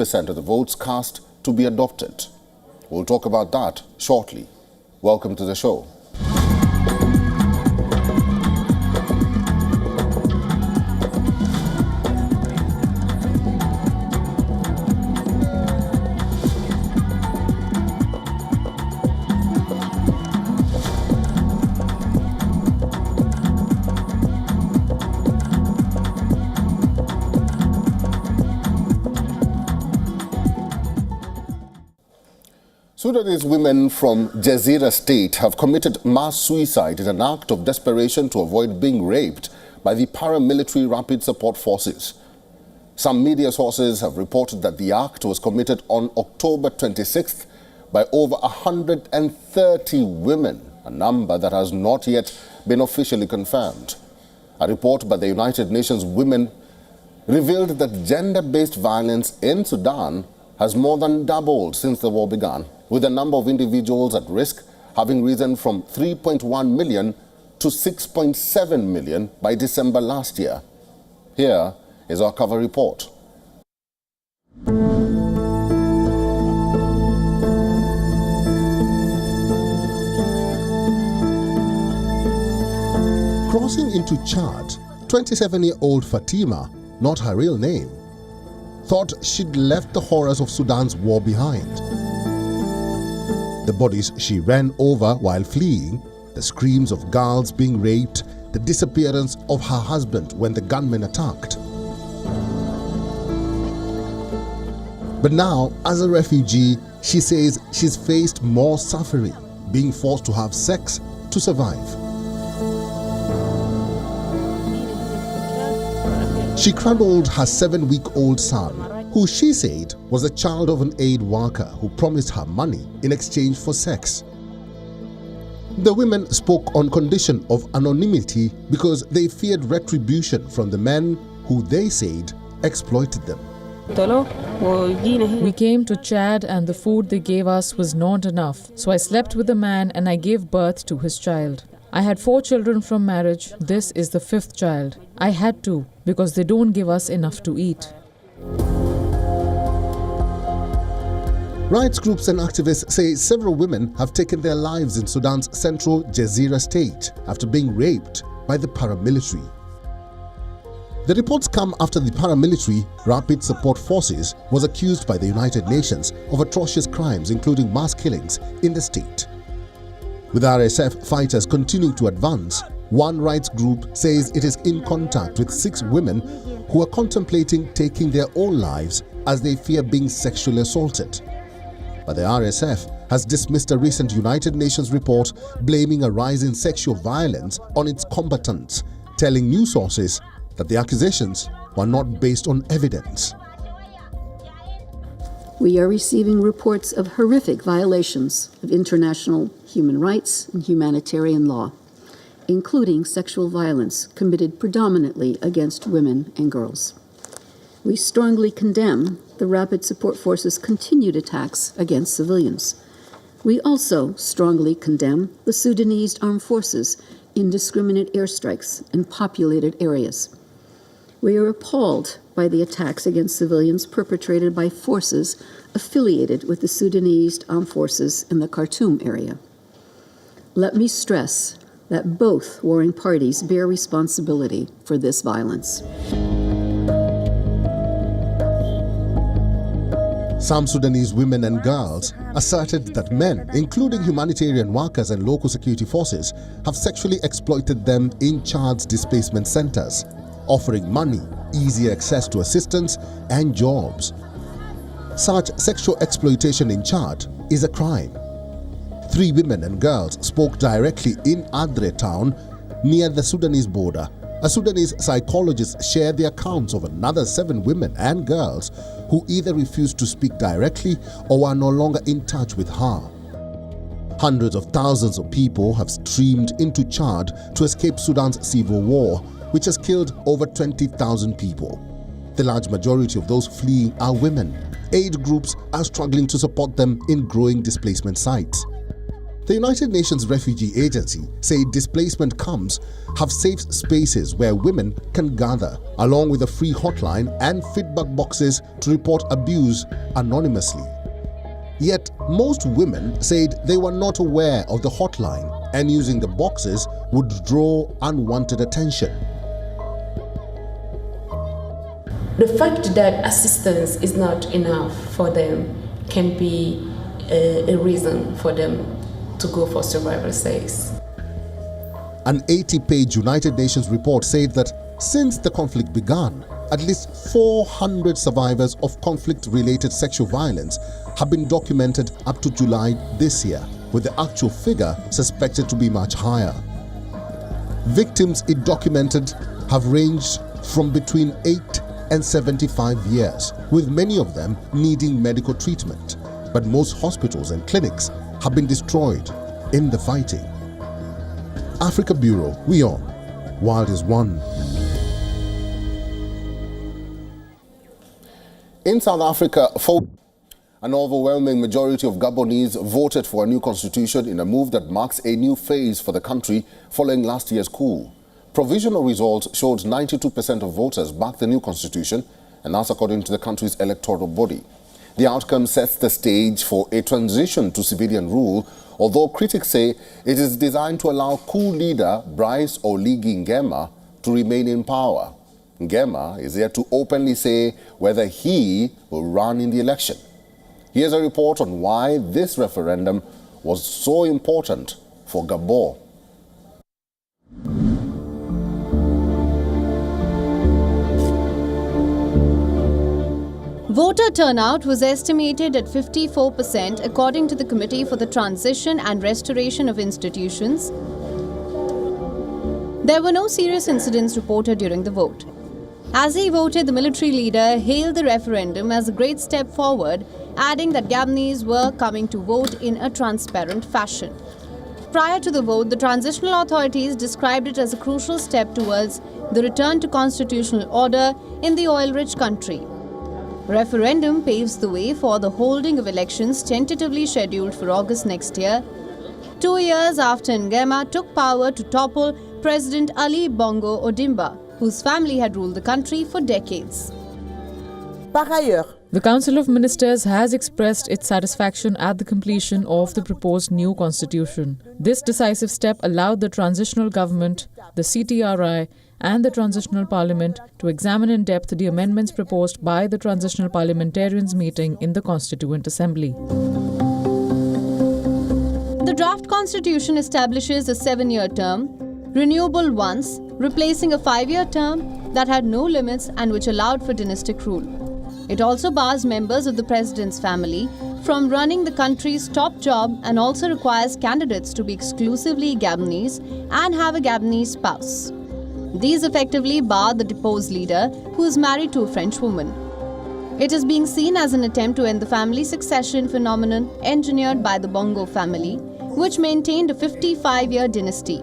of the votes cast to be adopted. We'll talk about that shortly. Welcome to the show. Sudanese women from Jazeera State have committed mass suicide in an act of desperation to avoid being raped by the paramilitary Rapid Support Forces. Some media sources have reported that the act was committed on October 26th by over 130 women, a number that has not yet been officially confirmed. A report by the United Nations Women revealed that gender-based violence in Sudan has more than doubled since the war began, with the number of individuals at risk having risen from 3.1 million to 6.7 million by December last year. Here is our cover report. Crossing into Chad, 27-year-old Fatima, not her real name, thought she'd left the horrors of Sudan's war behind. The bodies she ran over while fleeing, the screams of girls being raped, the disappearance of her husband when the gunmen attacked. But now, as a refugee, she says she's faced more suffering, being forced to have sex to survive. She cradled her 7-week-old son, who she said was a child of an aid worker who promised her money in exchange for sex. The women spoke on condition of anonymity because they feared retribution from the men who they said exploited them. We came to Chad and the food they gave us was not enough, so I slept with the man and I gave birth to his child. I had 4 children from marriage. This is the 5th child. I had to because they don't give us enough to eat. Rights groups and activists say several women have taken their lives in Sudan's central Jazeera state after being raped by the paramilitary. The reports come after the paramilitary Rapid Support Forces was accused by the United Nations of atrocious crimes including mass killings in the state. With RSF fighters continuing to advance, one rights group says it is in contact with 6 women who are contemplating taking their own lives as they fear being sexually assaulted. But the RSF has dismissed a recent United Nations report blaming a rise in sexual violence on its combatants, telling news sources that the accusations were not based on evidence. We are receiving reports of horrific violations of international human rights and humanitarian law, including sexual violence committed predominantly against women and girls. We strongly condemn the Rapid Support Forces' continued attacks against civilians. We also strongly condemn the Sudanese Armed Forces' indiscriminate airstrikes in populated areas. We are appalled by the attacks against civilians perpetrated by forces affiliated with the Sudanese Armed Forces in the Khartoum area. Let me stress that both warring parties bear responsibility for this violence. Some Sudanese women and girls asserted that men, including humanitarian workers and local security forces, have sexually exploited them in Chad's displacement centers, offering money, easy access to assistance, and jobs. Such sexual exploitation in Chad is a crime. 3 women and girls spoke directly in Adre town near the Sudanese border. A Sudanese psychologist shared the accounts of another 7 women and girls who either refused to speak directly or were no longer in touch with her. Hundreds of thousands of people have streamed into Chad to escape Sudan's civil war, which has killed over 20,000 people. The large majority of those fleeing are women. Aid groups are struggling to support them in growing displacement sites. The United Nations Refugee Agency say displacement camps have safe spaces where women can gather, along with a free hotline and feedback boxes to report abuse anonymously. Yet, most women said they were not aware of the hotline and using the boxes would draw unwanted attention. The fact that assistance is not enough for them can be a reason for them to go for survival stays. An 80-page United Nations report said that since the conflict began, at least 400 survivors of conflict-related sexual violence have been documented up to July this year, with the actual figure suspected to be much higher. Victims it documented have ranged from between 8 and 75 years, with many of them needing medical treatment. But most hospitals and clinics have been destroyed in the fighting. Africa Bureau, WION, World is One. In South Africa, an overwhelming majority of Gabonese voted for a new constitution in a move that marks a new phase for the country following last year's coup. Provisional results showed 92% of voters backed the new constitution, and that's according to the country's electoral body. The outcome sets the stage for a transition to civilian rule, although critics say it is designed to allow coup leader Brice Oligui Nguema to remain in power. Nguema is yet to openly say whether he will run in the election. Here's a report on why this referendum was so important for Gabon. Voter turnout was estimated at 54% according to the Committee for the Transition and Restoration of Institutions. There were no serious incidents reported during the vote. As he voted, the military leader hailed the referendum as a great step forward, adding that Gabonese were coming to vote in a transparent fashion. Prior to the vote, the transitional authorities described it as a crucial step towards the return to constitutional order in the oil-rich country. Referendum paves the way for the holding of elections tentatively scheduled for August next year, 2 years after Nguema took power to topple President Ali Bongo Ondimba, whose family had ruled the country for decades. The Council of Ministers has expressed its satisfaction at the completion of the proposed new constitution. This decisive step allowed the transitional government, the CTRI, and the Transitional Parliament to examine in depth the amendments proposed by the Transitional Parliamentarians meeting in the Constituent Assembly. The draft constitution establishes a 7-year term, renewable once, replacing a 5-year term that had no limits and which allowed for dynastic rule. It also bars members of the president's family from running the country's top job and also requires candidates to be exclusively Gabonese and have a Gabonese spouse. These effectively bar the deposed leader, who is married to a French woman. It is being seen as an attempt to end the family succession phenomenon engineered by the Bongo family, which maintained a 55-year dynasty.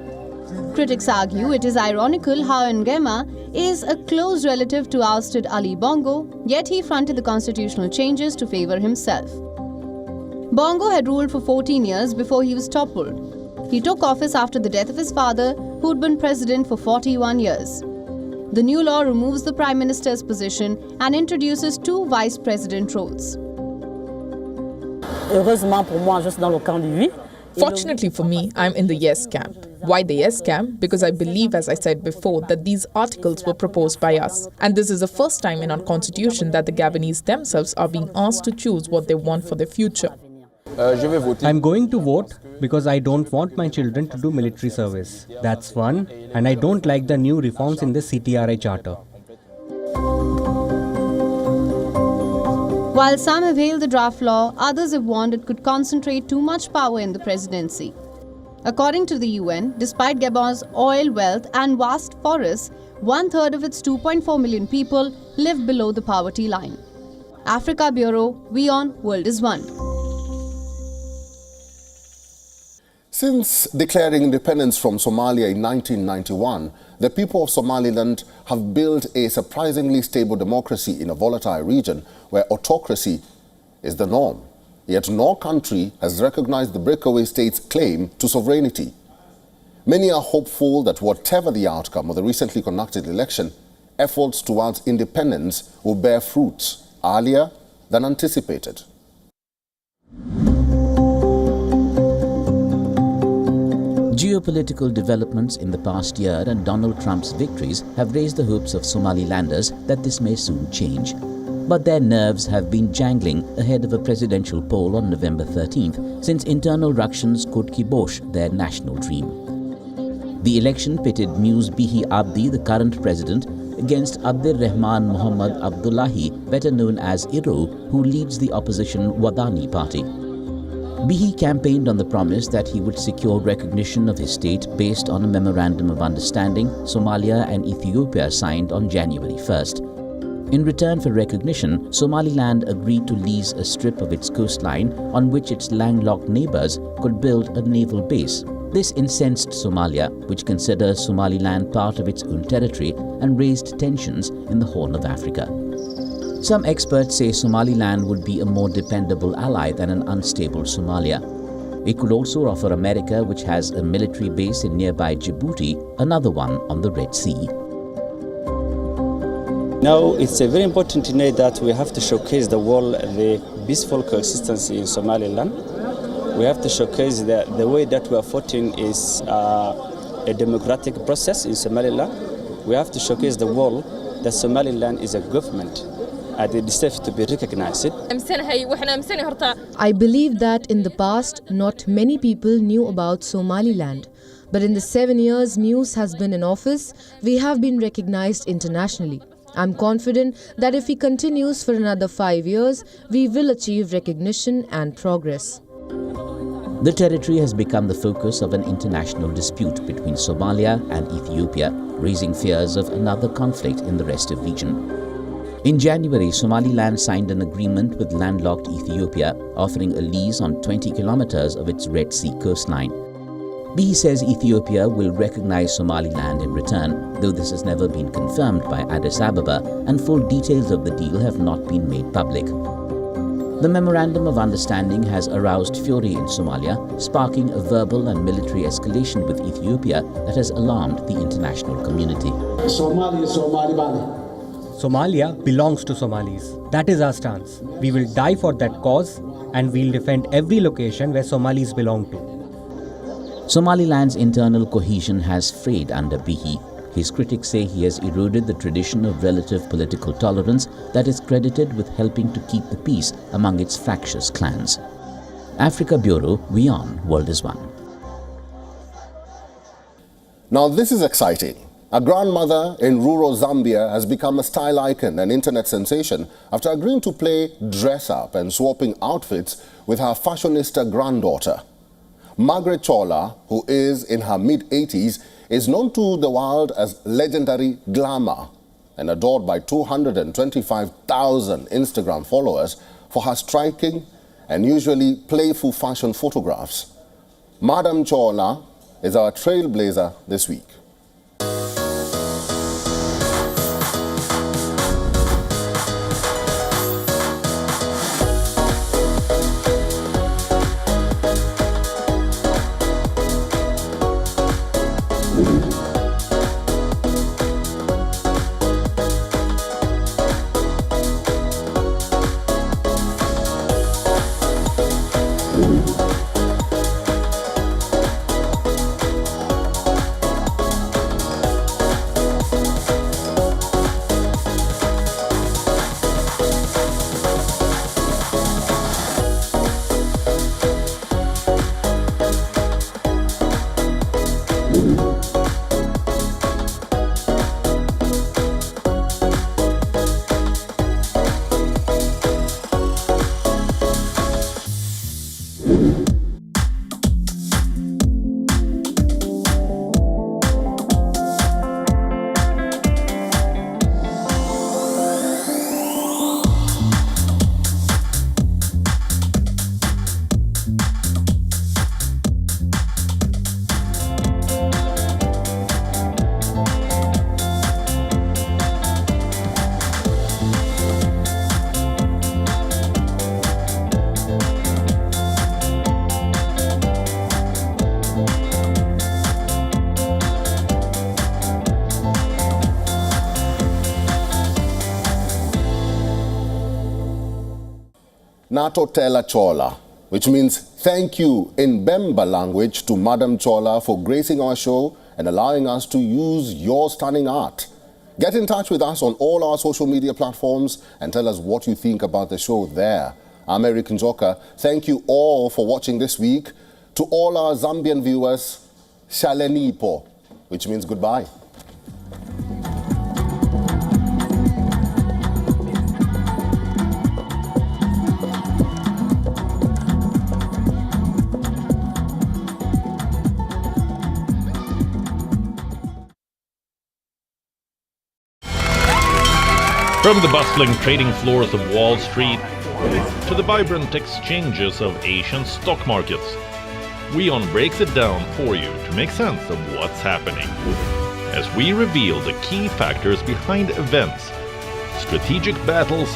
Critics argue it is ironical how Nguema is a close relative to ousted Ali Bongo, yet he fronted the constitutional changes to favor himself. Bongo had ruled for 14 years before he was toppled. He took office after the death of his father, who had been president for 41 years. The new law removes the Prime Minister's position and introduces 2 vice president roles. Fortunately for me, I'm in the yes camp. Why the yes camp? Because I believe, as I said before, that these articles were proposed by us. And this is the first time in our constitution that the Gabonese themselves are being asked to choose what they want for their future. I'm going to vote because I don't want my children to do military service. That's one. And I don't like the new reforms in the CTRI charter. While some have hailed the draft law, others have warned it could concentrate too much power in the presidency. According to the UN, despite Gabon's oil wealth and vast forests, 1/3 of its 2.4 million people live below the poverty line. Africa Bureau, WION World is One. Since declaring independence from Somalia in 1991, the people of Somaliland have built a surprisingly stable democracy in a volatile region where autocracy is the norm. yet no country has recognized the breakaway state's claim to sovereignty. Many are hopeful that whatever the outcome of the recently conducted election, efforts towards independence will bear fruits earlier than anticipated. Geopolitical developments in the past year and Donald Trump's victories have raised the hopes of Somalilanders that this may soon change. But their nerves have been jangling ahead of a presidential poll on November 13th, since internal ructions could kibosh their national dream. The election pitted Muse Bihi Abdi, the current president, against Abdir Rahman Muhammad Abdullahi, better known as Iro, who leads the opposition Wadani party. Bihi campaigned on the promise that he would secure recognition of his state based on a memorandum of understanding Somalia and Ethiopia signed on January 1st. In return for recognition, Somaliland agreed to lease a strip of its coastline on which its landlocked neighbors could build a naval base. This incensed Somalia, which considers Somaliland part of its own territory, and raised tensions in the Horn of Africa. Some experts say Somaliland would be a more dependable ally than an unstable Somalia. It could also offer America, which has a military base in nearby Djibouti, another one on the Red Sea. Now, it's very important to know that we have to showcase the world the peaceful coexistence in Somaliland. We have to showcase that the way that we are fighting is a democratic process in Somaliland. We have to showcase the world that Somaliland is a government and it deserves to be recognized. I believe that in the past, not many people knew about Somaliland. But in the 7 years Muse has been in office, we have been recognized internationally. I'm confident that if he continues for another 5 years, we will achieve recognition and progress. The territory has become the focus of an international dispute between Somalia and Ethiopia, raising fears of another conflict in the rest of the region. In January, Somaliland signed an agreement with landlocked Ethiopia, offering a lease on 20 kilometers of its Red Sea coastline. Bihi says Ethiopia will recognize Somaliland in return, though this has never been confirmed by Addis Ababa, and full details of the deal have not been made public. The Memorandum of Understanding has aroused fury in Somalia, sparking a verbal and military escalation with Ethiopia that has alarmed the international community. Somalia belongs to Somalis. That is our stance. We will die for that cause and we'll defend every location where Somalis belong to. Somaliland's internal cohesion has frayed under Bihi. His critics say he has eroded the tradition of relative political tolerance that is credited with helping to keep the peace among its fractious clans. Africa Bureau, WION World is One. Now this is exciting. A grandmother in rural Zambia has become a style icon and internet sensation after agreeing to play dress-up and swapping outfits with her fashionista granddaughter. Margret Chola, who is in her mid-80s, is known to the world as legendary glamour and adored by 225,000 Instagram followers for her striking and usually playful fashion photographs. Madam Chola is our trailblazer this week. Natotela Chola, which means thank you in Bemba language to Madam Chola for gracing our show and allowing us to use your stunning art. Get in touch with us on all our social media platforms and tell us what you think about the show there. I'm Eric Njoka. Thank you all for watching this week. To all our Zambian viewers, Shalenipo, which means goodbye. From the bustling trading floors of Wall Street to the vibrant exchanges of Asian stock markets, WION breaks it down for you to make sense of what's happening, as we reveal the key factors behind events, strategic battles,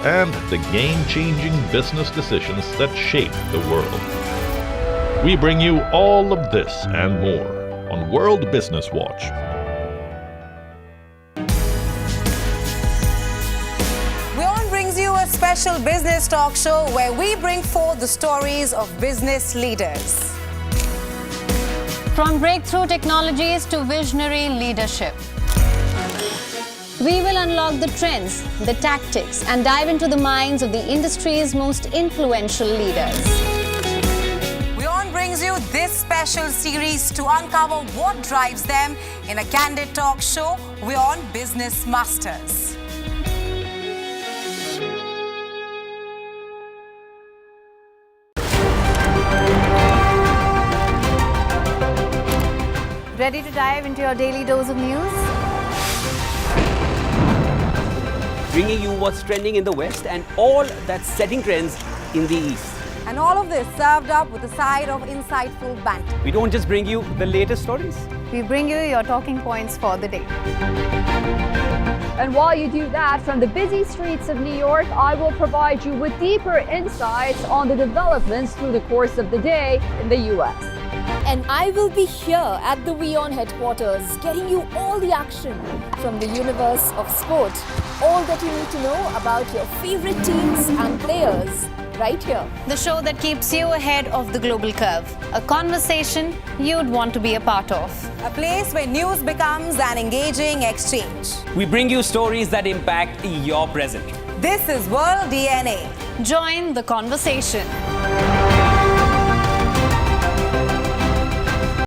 and the game-changing business decisions that shape the world. We bring you all of this and more on World Business Watch. WION brings you a special business talk show where we bring forth the stories of business leaders. From breakthrough technologies to visionary leadership, we will unlock the trends, the tactics, and dive into the minds of the industry's most influential leaders. WION brings you this special series to uncover what drives them in a candid talk show, WION Business Masters. Ready to dive into your daily dose of news? Bringing you what's trending in the West and all that's setting trends in the East. And all of this served up with a side of insightful banter. We don't just bring you the latest stories. We bring you your talking points for the day. And while you do that, from the busy streets of New York, I will provide you with deeper insights on the developments through the course of the day in the U.S. And I will be here at the WION headquarters, getting you all the action from the universe of sport. All that you need to know about your favorite teams and players, right here. The show that keeps you ahead of the global curve. A conversation you'd want to be a part of. A place where news becomes an engaging exchange. We bring you stories that impact your present. This is World DNA. Join the conversation.